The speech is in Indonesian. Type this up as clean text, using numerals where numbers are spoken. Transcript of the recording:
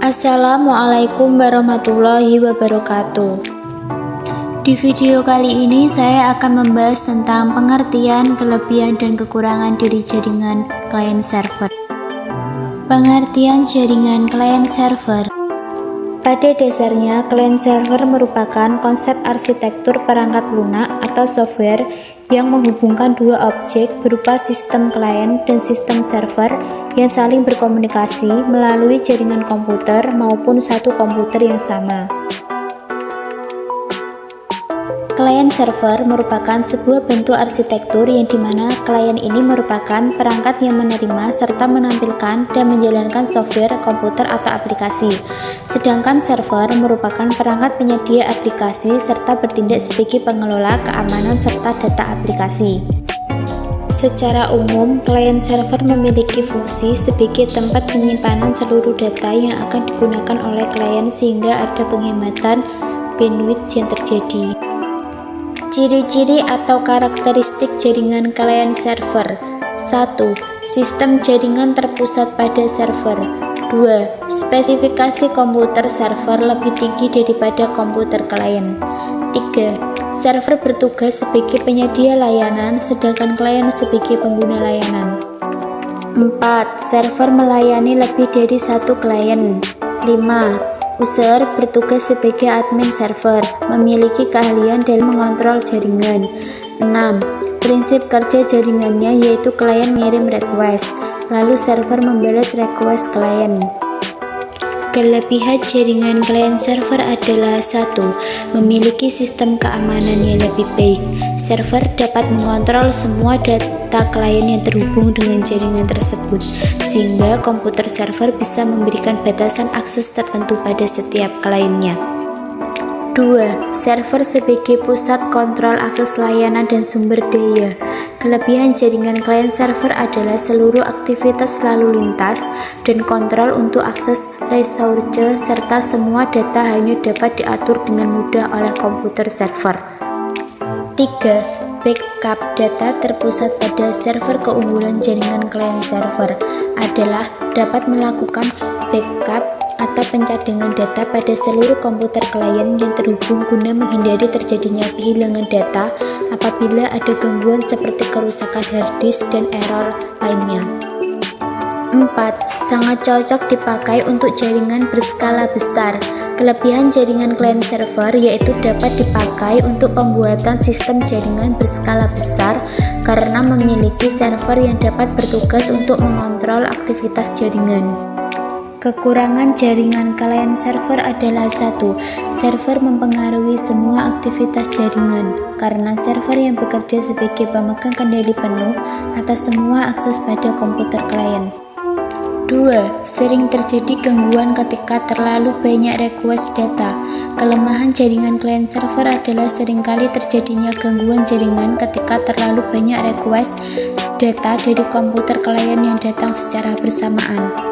Assalamualaikum warahmatullahi wabarakatuh. Di video kali ini saya akan membahas tentang pengertian, kelebihan, dan kekurangan dari jaringan client server. Pengertian jaringan client server. Pada dasarnya, client server merupakan konsep arsitektur perangkat lunak atau software yang menghubungkan dua objek berupa sistem klien dan sistem server yang saling berkomunikasi melalui jaringan komputer maupun satu komputer yang sama. Client server merupakan sebuah bentuk arsitektur yang dimana klien ini merupakan perangkat yang menerima serta menampilkan dan menjalankan software, komputer, atau aplikasi. Sedangkan server merupakan perangkat penyedia aplikasi serta bertindak sebagai pengelola keamanan serta data aplikasi. Secara umum, client server memiliki fungsi sebagai tempat penyimpanan seluruh data yang akan digunakan oleh klien sehingga ada penghematan bandwidth yang terjadi. Ciri-ciri atau karakteristik jaringan client server. 1. Sistem jaringan terpusat pada server. 2. Spesifikasi komputer server lebih tinggi daripada komputer klien. 3. Server bertugas sebagai penyedia layanan, sedangkan klien sebagai pengguna layanan. 4. Server melayani lebih dari satu klien. 5. User bertugas sebagai admin server, memiliki keahlian dalam mengontrol jaringan. 6. Prinsip kerja jaringannya yaitu klien mengirim request, lalu server membalas request klien. Kelebihan jaringan client server adalah 1. Memiliki sistem keamanan yang lebih baik. Server dapat mengontrol semua data klien yang terhubung dengan jaringan tersebut, sehingga komputer server bisa memberikan batasan akses tertentu pada setiap kliennya. 2. Server sebagai pusat kontrol akses layanan dan sumber daya. Kelebihan jaringan client server adalah seluruh aktivitas lalu lintas dan kontrol untuk akses resource serta semua data hanya dapat diatur dengan mudah oleh komputer server. 3. Backup data terpusat pada server. Keunggulan jaringan client server adalah dapat melakukan backup atau pencadangan data pada seluruh komputer klien yang terhubung guna menghindari terjadinya kehilangan data apabila ada gangguan seperti kerusakan hard disk dan error lainnya. 4. Sangat cocok dipakai untuk jaringan berskala besar. Kelebihan jaringan client server yaitu dapat dipakai untuk pembuatan sistem jaringan berskala besar karena memiliki server yang dapat bertugas untuk mengontrol aktivitas jaringan. Kekurangan jaringan client server adalah 1. Server mempengaruhi semua aktivitas jaringan karena server yang bekerja sebagai pemegang kendali penuh atas semua akses pada komputer klien. 2. Sering terjadi gangguan ketika terlalu banyak request data. Kelemahan jaringan client server adalah seringkali terjadinya gangguan jaringan ketika terlalu banyak request data dari komputer klien yang datang secara bersamaan.